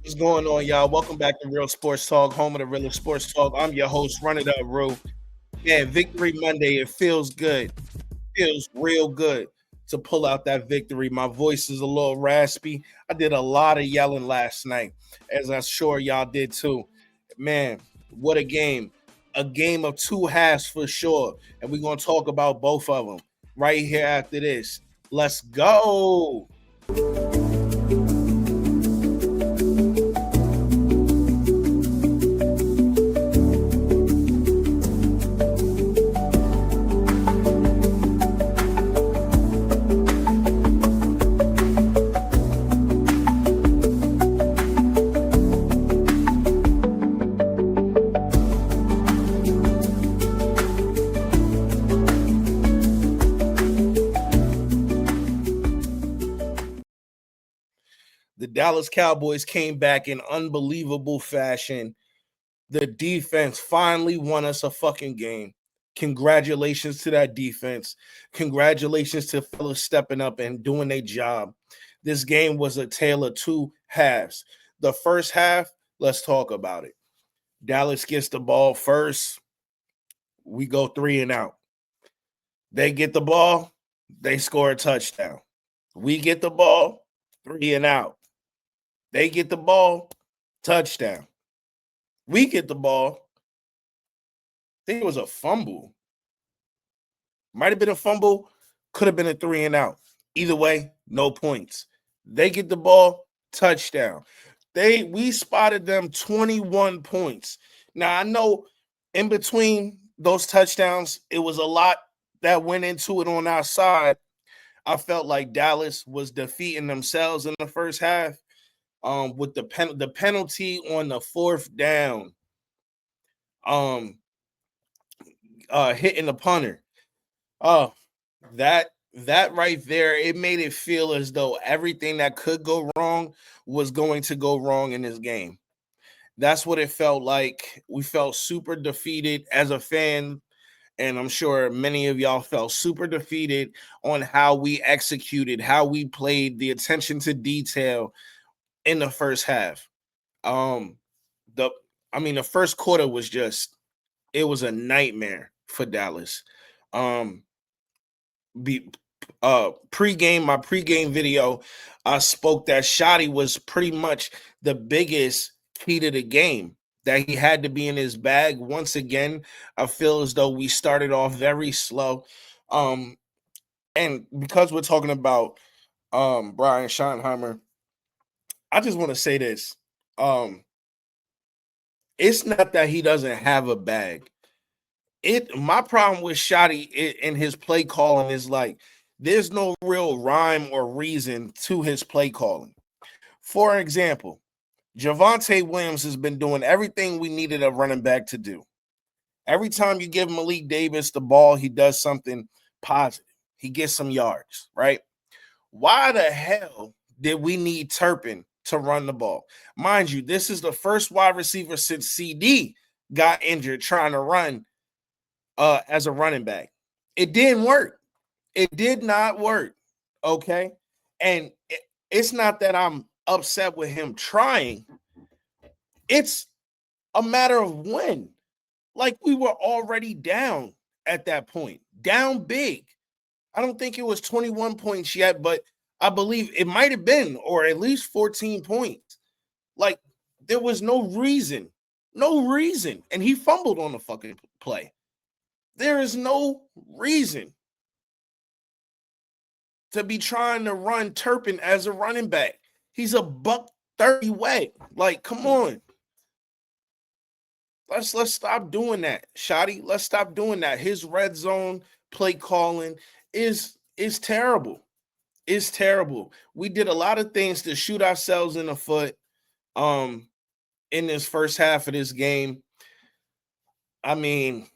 What's going on, y'all? Welcome back to Real Sports Talk, home of the Real Sports Talk. I'm your host, Run It Up, Rue. Man, Victory Monday. It feels good. Feels real good to pull out that victory. My voice is a little raspy. I did a lot of yelling last night, as I'm sure y'all did too. Man, what a game. A game of two halves for sure. And we're going to talk about both of them right here after this. Let's go. The Dallas Cowboys came back in unbelievable fashion. The defense finally won us a fucking game. Congratulations to that defense. Congratulations to fellas stepping up and doing their job. This game was a tale of two halves. The first half, let's talk about it. Dallas gets the ball first. We go 3-and-out. They get the ball, they score a touchdown. We get the ball, 3-and-out. They get the ball, touchdown. We get the ball. I think it was a fumble. Might have been a fumble, could have been a 3-and-out. Either way, no points. They get the ball, touchdown. We spotted them 21 points. Now I know in between those touchdowns, it was a lot that went into it on our side. I felt like Dallas was defeating themselves in the first half. With the penalty on the fourth down, um, hitting the punter. Oh, that right there, it made it feel as though everything that could go wrong was going to go wrong in this game. That's what it felt like. We felt super defeated as a fan, and I'm sure many of y'all felt super defeated on how we executed, how we played, the attention to detail in the first half. Um, the the first quarter was just it was a nightmare for Dallas. Um, be Pre-game, my pre-game video, I spoke that Shotty was pretty much the biggest key to the game. That he had to be in his bag. Once again, I feel as though we started off very slow. Um, and because we're talking about Brian Schottenheimer, I just want to say this. Um, it's not that he doesn't have a bag. My problem with Shotty in his play calling is like there's no real rhyme or reason to his play calling. For example, Javonte Williams has been doing everything we needed a running back to do. Every time you give Malik Davis the ball, he does something positive. He gets some yards, right? Why the hell did we need Turpin to run the ball? Mind you, this is the first wide receiver since CD got injured trying to run as a running back. It didn't work. It did not work. Okay. And it's not that I'm upset with him trying, it's a matter of when. Like we were already down at that point, down big. I don't think it was 21 points yet, but I believe it might have been, or at least 14 points. Like there was no reason, no reason. And he fumbled on the fucking play. There is no reason to be trying to run Turpin as a running back. He's a buck 30 wet. Like, come on. Let's stop doing that, Shotty. Let's stop doing that. His red zone play calling is terrible. It's terrible. We did a lot of things to shoot ourselves in the foot um in this first half of this game. I mean,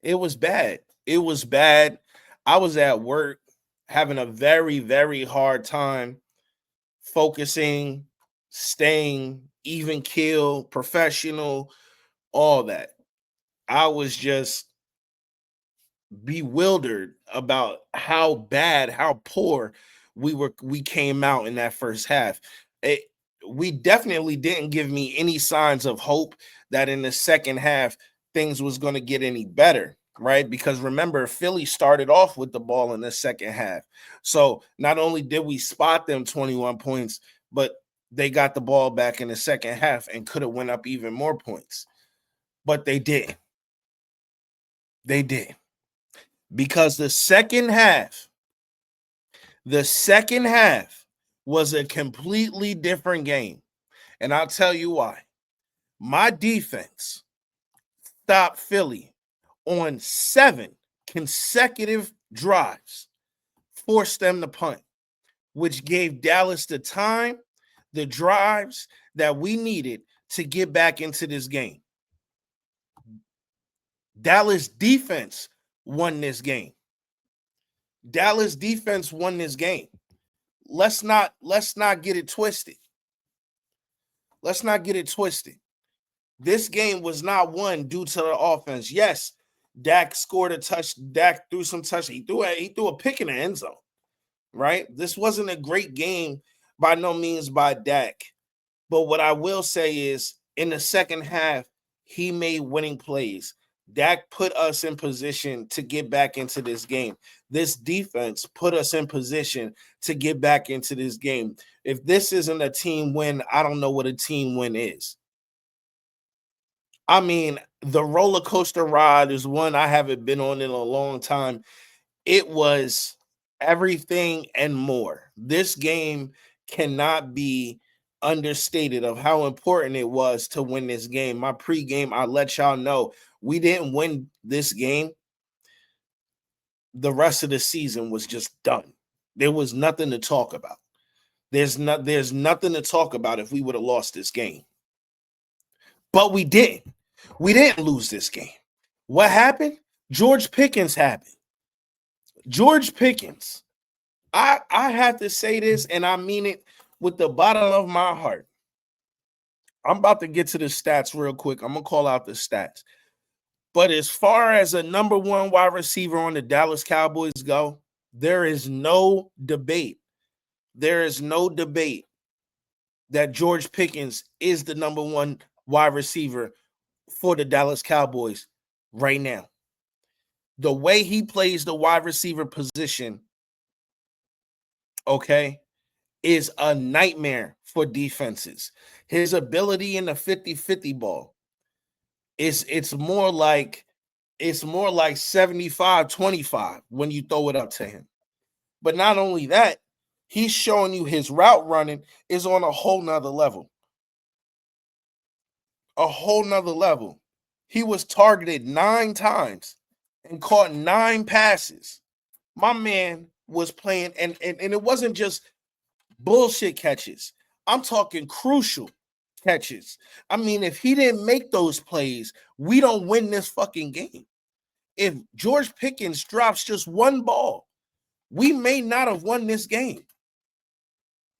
it was bad. It was bad. I was at work having a very, very hard time focusing, staying even keel, professional, all that. I was just bewildered about how bad, how poor we came out in that first half. we definitely didn't give me any signs of hope that in the second half things was going to get any better, right? Because remember, Philly started off with the ball in the second half. So not only did we spot them 21 points, but they got the ball back in the second half and could have went up even more points. But they did. They did. Because the second half was a completely different game. And I'll tell you why. My defense stopped Philly on 7 consecutive drives, forced them to punt, which gave Dallas the time, the drives that we needed to get back into this game. Dallas defense won this game. Dallas defense won this game. Let's not get it twisted. Let's not get it twisted. This game was not won due to the offense. Yes, Dak scored a touch. Dak threw some touch. He threw a pick in the end zone. Right? This wasn't a great game by no means by Dak. But what I will say is in the second half, he made winning plays. Dak put us in position to get back into this game. This defense put us in position to get back into this game. If this isn't a team win, I don't know what a team win is. I mean, the roller coaster ride is one I haven't been on in a long time. It was everything and more. This game cannot be understated of how important it was to win this game. My pregame, I let y'all know we didn't win this game. The rest of the season was just done. There was nothing to talk about. There's nothing to talk about if we would have lost this game. But we didn't. We didn't lose this game. What happened? George Pickens happened. George Pickens. I have to say this, and I mean it with the bottom of my heart. I'm about to get to the stats real quick. I'm going to call out the stats. But as far as a number one wide receiver on the Dallas Cowboys go, there is no debate. There is no debate that George Pickens is the number one wide receiver for the Dallas Cowboys right now. The way he plays the wide receiver position, okay, is a nightmare for defenses. His ability in the 50-50 ball it's more like 75-25 when you throw it up to him. But not only that, he's showing you his route running is on a whole nother level. A whole nother level. He was targeted 9 times and caught 9 passes. My man was playing, and it wasn't just bullshit catches. I'm talking crucial catches. I mean, if he didn't make those plays, we don't win this fucking game. If George Pickens drops just one ball, we may not have won this game.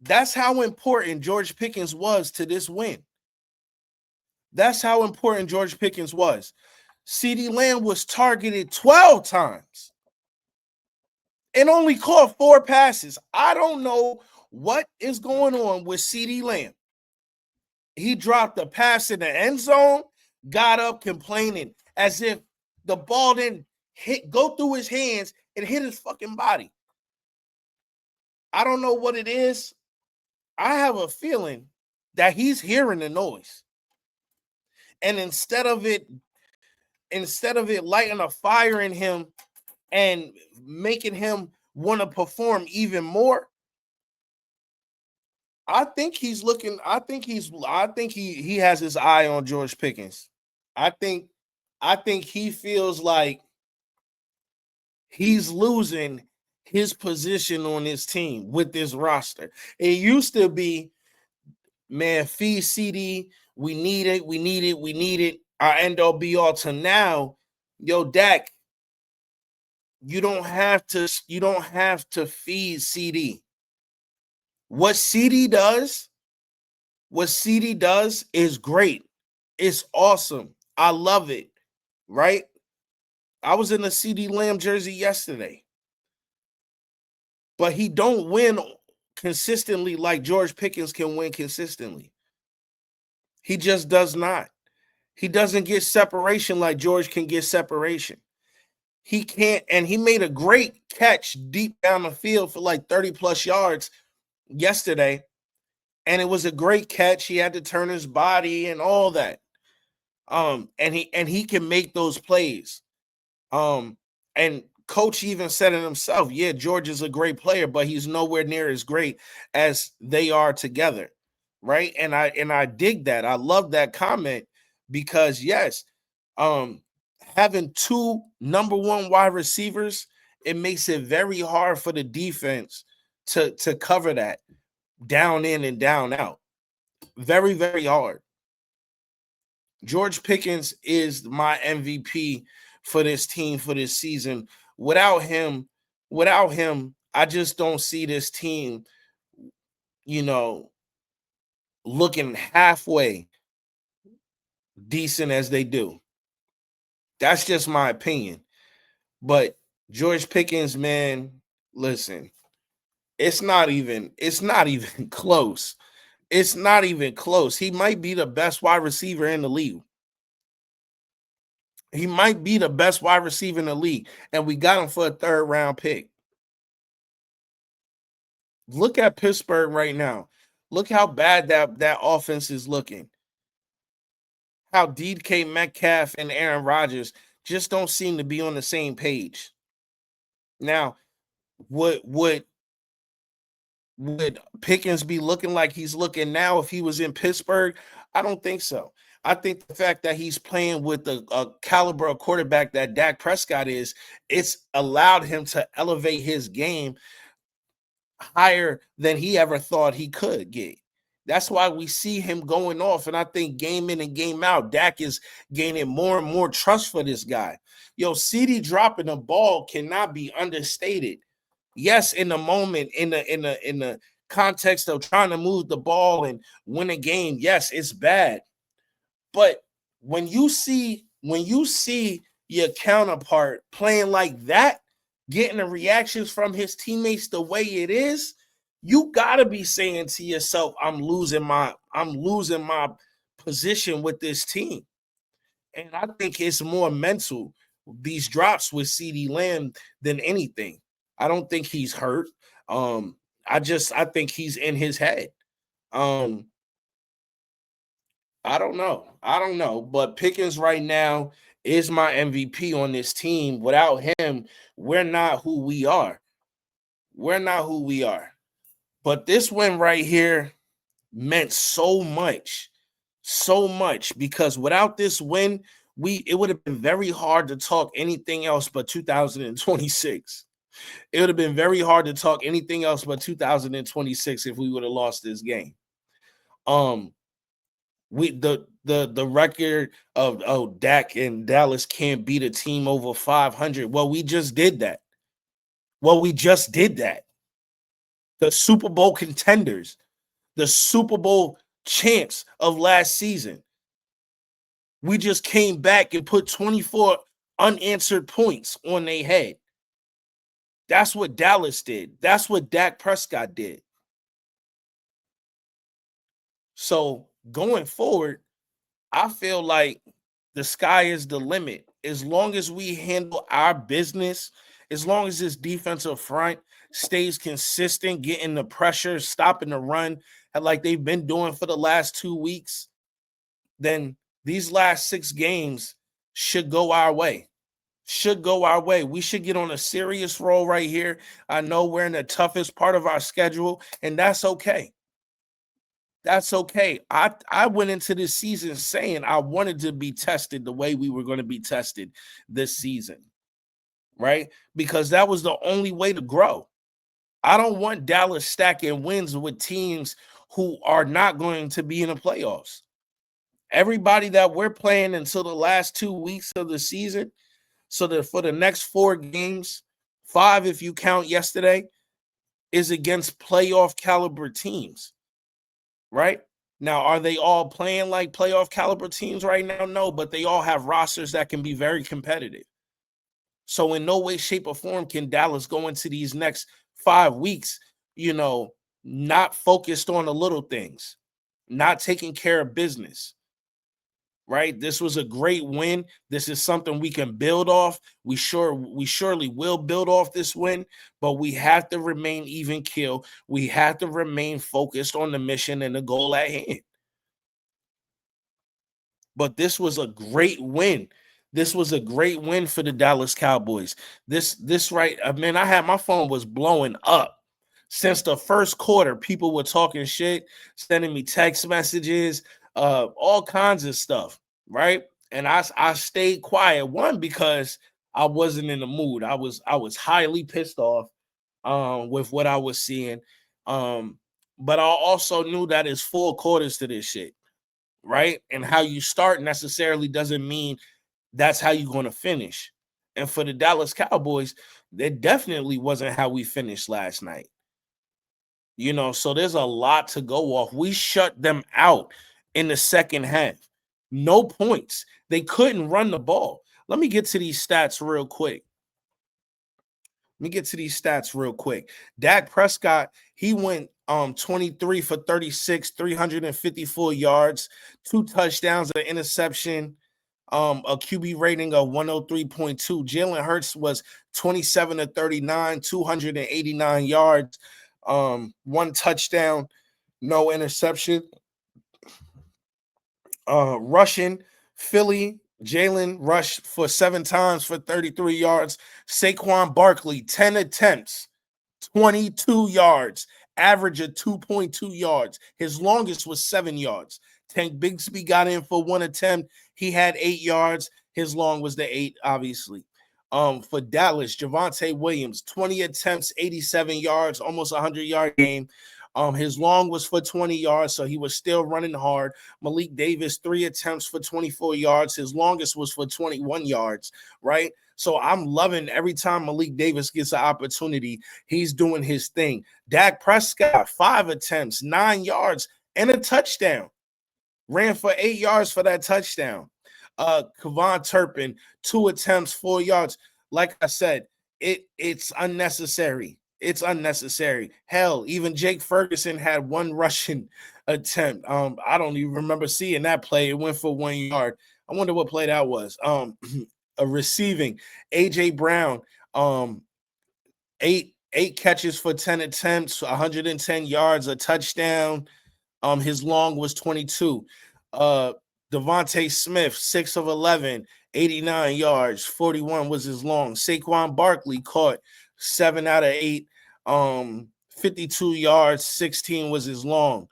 That's how important George Pickens was to this win. That's how important George Pickens was. CeeDee Lamb was targeted 12 times and only caught 4 passes. I don't know what is going on with CeeDee Lamb. He dropped a pass in the end zone, got up complaining as if the ball didn't go through his hands and hit his fucking body. I don't know what it is. I have a feeling that he's hearing the noise. And instead of it lighting a fire in him and making him want to perform even more, I think he has his eye on George Pickens. I think he feels like he's losing his position on his team with this roster. It used to be, man, feed CD, we need it. Our end all be all to now, yo, Dak, you don't have to feed CD. What CD does is great. It's awesome. I love it. Right? I was in a CeeDee Lamb jersey yesterday. But he don't win consistently like George Pickens can win consistently. He just does not. He doesn't get separation like George can get separation. He can't, and he made a great catch deep down the field for like 30 plus yards yesterday. And it was a great catch. He had to turn his body and all that. And he can make those plays. And coach even said it himself. Yeah, George is a great player, but he's nowhere near as great as they are together. Right. And I dig that. I love that comment because yes, having two number one wide receivers, it makes it very hard for the defense to cover that down in and down out. Very, very hard. George Pickens is my MVP for this team for this season. Without him, I just don't see this team, looking halfway decent as they do. That's just my opinion. But George Pickens, man, listen, it's not even close. It's not even close. He might be the best wide receiver in the league. He might be the best wide receiver in the league, and we got him for a third-round pick. Look at Pittsburgh right now. Look how bad that offense is looking. How DK Metcalf and Aaron Rodgers just don't seem to be on the same page. Now, would Pickens be looking like he's looking now if he was in Pittsburgh? I don't think so. I think the fact that he's playing with a caliber of quarterback that Dak Prescott is, it's allowed him to elevate his game higher than he ever thought he could get. That's why we see him going off. And I think game in and game out, Dak is gaining more and more trust for this guy. Yo, CD dropping the ball cannot be understated. Yes, in the moment, in the context of trying to move the ball and win a game, yes, it's bad. But when you see your counterpart playing like that, getting the reactions from his teammates the way it is, you gotta be saying to yourself, I'm losing my position with this team. And I think it's more mental, these drops with CD Lamb than anything. I don't think he's hurt. I think he's in his head. I don't know. But Pickens right now is my MVP on this team. Without him, we're not who we are. But this win right here meant so much because without this win, it would have been very hard to talk anything else but 2026. It would have been very hard to talk anything else but 2026 if we would have lost this game. The record of Dak and Dallas can't beat a team over 500. Well, we just did that. The Super Bowl contenders, the Super Bowl champs of last season. We just came back and put 24 unanswered points on their head. That's what Dallas did. That's what Dak Prescott did. So going forward, I feel like the sky is the limit. As long as we handle our business, as long as this defensive front stays consistent, getting the pressure, stopping the run, like they've been doing for the last 2 weeks, then these last 6 games should go our way. We should get on a serious roll right here. I know we're in the toughest part of our schedule, and that's okay. That's okay. I went into this season saying I wanted to be tested the way we were going to be tested this season, right? Because that was the only way to grow. I don't want Dallas stacking wins with teams who are not going to be in the playoffs. Everybody that we're playing until the last 2 weeks of the season, so that for the next 4 games, 5 if you count yesterday, is against playoff caliber teams. Right? Now, are they all playing like playoff caliber teams right now? No, but they all have rosters that can be very competitive. So in no way, shape, or form can Dallas go into these next 5 weeks, not focused on the little things, not taking care of business. Right? This was a great win. This is something we can build off. We surely will build off this win, but we have to remain even keel. We have to remain focused on the mission and the goal at hand. But this was a great win. This was a great win for the Dallas Cowboys. This right, man, I had my phone was blowing up. Since the first quarter, people were talking shit, sending me text messages, all kinds of stuff, right? And I stayed quiet. One, because I wasn't in the mood. I was highly pissed off with what I was seeing. But I also knew that it's 4 quarters to this shit, right? And how you start necessarily doesn't mean that's how you're going to finish. And for the Dallas Cowboys, that definitely wasn't how we finished last night. So there's a lot to go off. We shut them out in the second half. No points. They couldn't run the ball. Let me get to these stats real quick. Dak Prescott, he went 23 for 36, 354 yards, 2 touchdowns, an interception, a QB rating of 103.2. Jalen Hurts was 27 to 39, 289 yards, 1 touchdown, no interception. Rushing, Philly, Jalen rushed for 7 times for 33 yards. Saquon Barkley, 10 attempts, 22 yards, average of 2.2 yards. His longest was 7 yards. Tank Bigsby got in for 1 attempt. He had 8 yards. His long was the 8, obviously. For Dallas, Javonte Williams, 20 attempts, 87 yards, almost 100-yard game. His long was for 20 yards, so he was still running hard. Malik Davis, 3 attempts for 24 yards. His longest was for 21 yards, right? So I'm loving every time Malik Davis gets an opportunity, he's doing his thing. Dak Prescott, 5 attempts, 9 yards, and a touchdown. Ran for 8 yards for that touchdown. Kevon Turpin, 2 attempts, 4 yards. Like I said, it's unnecessary. It's unnecessary. Hell, even Jake Ferguson had 1 rushing attempt. I don't even remember seeing that play. It went for 1 yard. I wonder what play that was. A receiving. AJ Brown, 8 catches for 10 attempts, 110 yards, a touchdown. His long was 22. Devontae Smith, 6 of 11, 89 yards, 41 was his long. Saquon Barkley caught 7 out of 8, 52 yards, 16 was his long.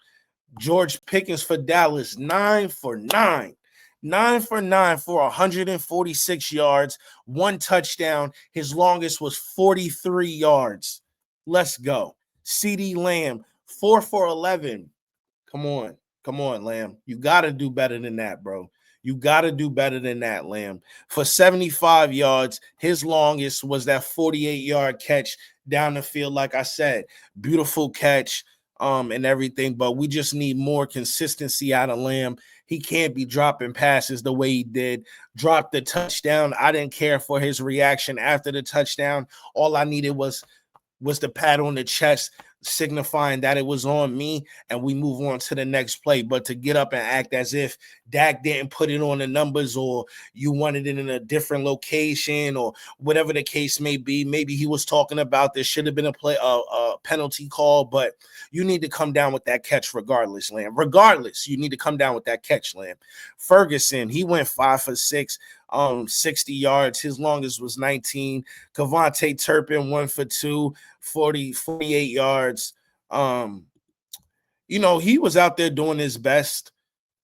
George Pickens for Dallas, 9 for 9. 9 for 9 for 146 yards, 1 touchdown. His longest was 43 yards. Let's go. CeeDee Lamb, 4 for 11. Come on, Lamb. You got to do better than that, bro. You got to do better than that, Lamb. For 75 yards, his longest was that 48-yard catch down the field. Like I said, beautiful catch and everything, but we just need more consistency out of Lamb. He can't be dropping passes the way he did. Dropped the touchdown. I didn't care for his reaction after the touchdown. All I needed was the pat on the chest, signifying that it was on me, and we move on to the next play. But to get up and act as if Dak didn't put it on the numbers, or you wanted it in a different location, or whatever the case may be. Maybe he was talking about there should have been a penalty call, but you need to come down with that catch regardless, Lamb. Regardless, you need to come down with that catch, Lamb. Ferguson, he went 5 for 6, 60 yards. His longest was 19. Kevontae Turpin, 1 for 2, 48 yards. He was out there doing his best.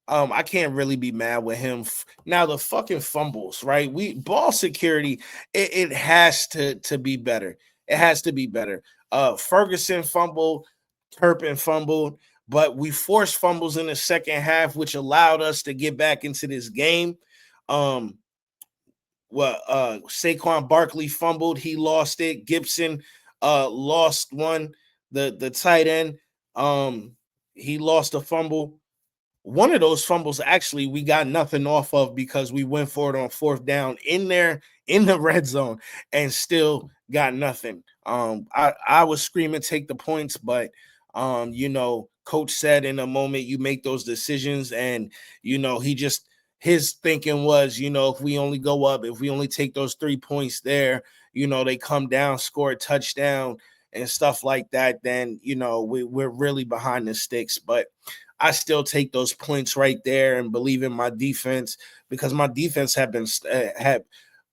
I can't really be mad with him. Now the fucking fumbles, right? Ball security, it has to be better. It has to be better. Ferguson fumbled, Turpin fumbled, but we forced fumbles in the second half, which allowed us to get back into this game. Saquon Barkley fumbled, he lost it. Gibson lost one, the tight end. He lost a fumble. One of those fumbles, actually, we got nothing off of because we went for it on 4th down in the red zone and still got nothing. I was screaming, take the points, but Coach said in a moment you make those decisions, and he just his thinking was, if we only go up, if we only take those 3 points there, they come down, score a touchdown and stuff like that, then we're really behind the sticks. But I still take those points right there and believe in my defense, because my defense have been have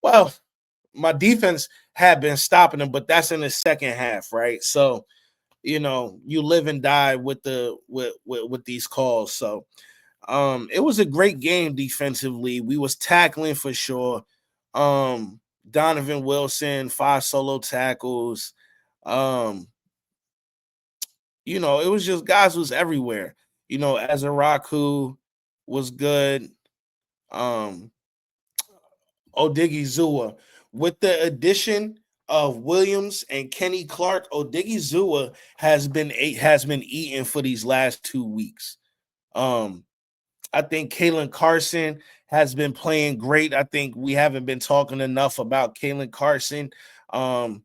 well, my defense had been stopping them, but that's in the second half, right? So you live and die with with these calls. So it was a great game defensively. We was tackling for sure. Donovan Wilson, 5 solo tackles. Um, it was just guys was everywhere. Azaraku was good. Um, Odigizua. With the addition of Williams and Kenny Clark, Odigizua has been eating for these last 2 weeks. Um, I think Kalen Carson has been playing great. I think we haven't been talking enough about Kalen Carson. Um,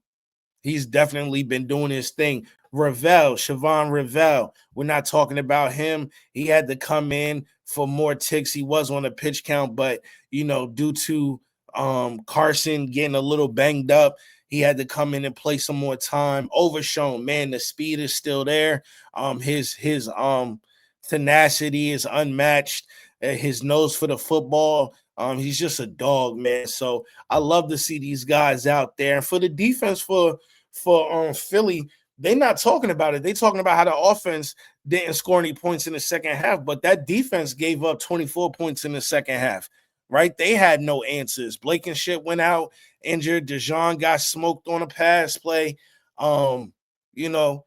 He's definitely been doing his thing. Siobhan Ravel, we're not talking about him. He had to come in for more ticks. He was on a pitch count, but due to Carson getting a little banged up, he had to come in and play some more time. Overshown, man, the speed is still there. His tenacity is unmatched. His nose for the football. He's just a dog, man. So I love to see these guys out there. And for the defense for Philly, they're not talking about it. They're talking about how the offense didn't score any points in the second half, but that defense gave up 24 points in the second half, right? They had no answers. Blake and shit went out injured. Dejon got smoked on a pass play. You know,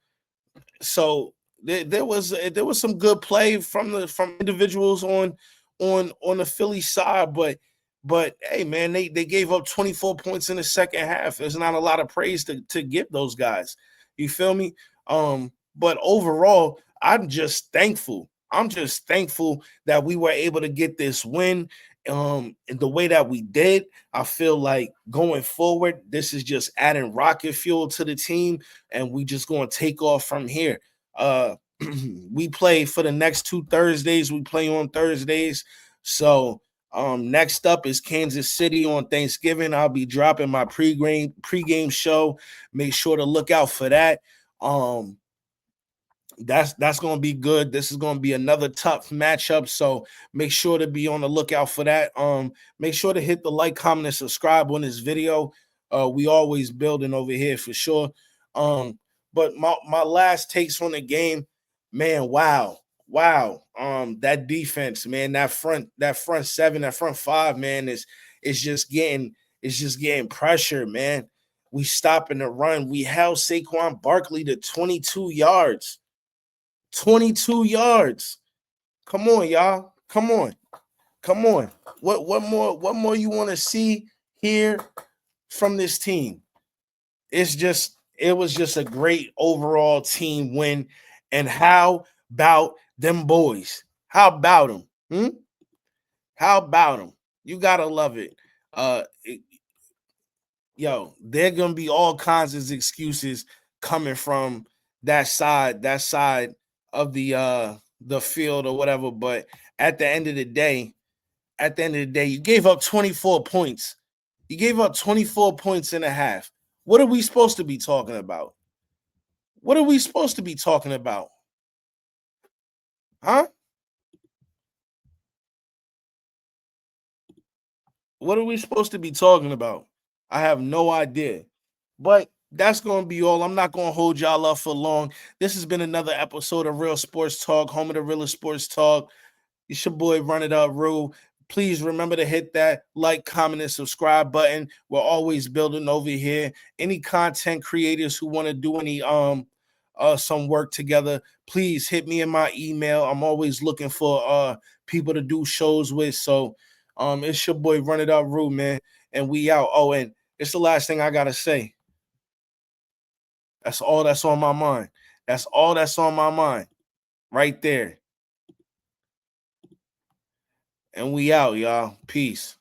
so there was some good play from individuals on the Philly side, but hey man, they gave up 24 points in the second half. There's not a lot of praise to give those guys. You feel me? But overall, I'm just thankful. I'm just thankful that we were able to get this win in the way that we did. I feel like going forward, this is just adding rocket fuel to the team, and we just going to take off from here. We play for the next 2 Thursdays. We play on Thursdays. So next up is Kansas City on Thanksgiving. I'll be dropping my pregame show. Make sure to look out for that. Um, that's going to be good. This is going to be another tough matchup, so make sure to be on the lookout for that. Make sure to hit the like, comment, and subscribe on this video. We always building over here for sure. But my last takes on the game, man, wow. That defense, man, that front seven, that front five, man, is just getting pressure, man. We stopping the run. We held Saquon Barkley to 22 yards. 22 yards. Come on, y'all. Come on. Come on. What more you want to see here from this team? It was just a great overall team win. And how about them boys? How about them? How about them? You gotta love it. Uh there gonna be all kinds of excuses coming from that side of the field or whatever. But at the end of the day, you gave up 24 points. You gave up 24 points and a half. What are we supposed to be talking about? What are we supposed to be talking about? Huh? What are we supposed to be talking about? I have no idea. But that's going to be all. I'm not going to hold y'all up for long. This has been another episode of Real Sports Talk, home of the realest sports talk. It's your boy, Run It Up Rule. Please remember to hit that like, comment, and subscribe button. We're always building over here. Any content creators who want to do any some work together, please hit me in my email. I'm always looking for people to do shows with. So it's your boy, Run It Up Rule, man. And we out. Oh, and it's the last thing I gotta say. That's all that's on my mind. That's all that's on my mind. Right there. And we out, y'all. Peace.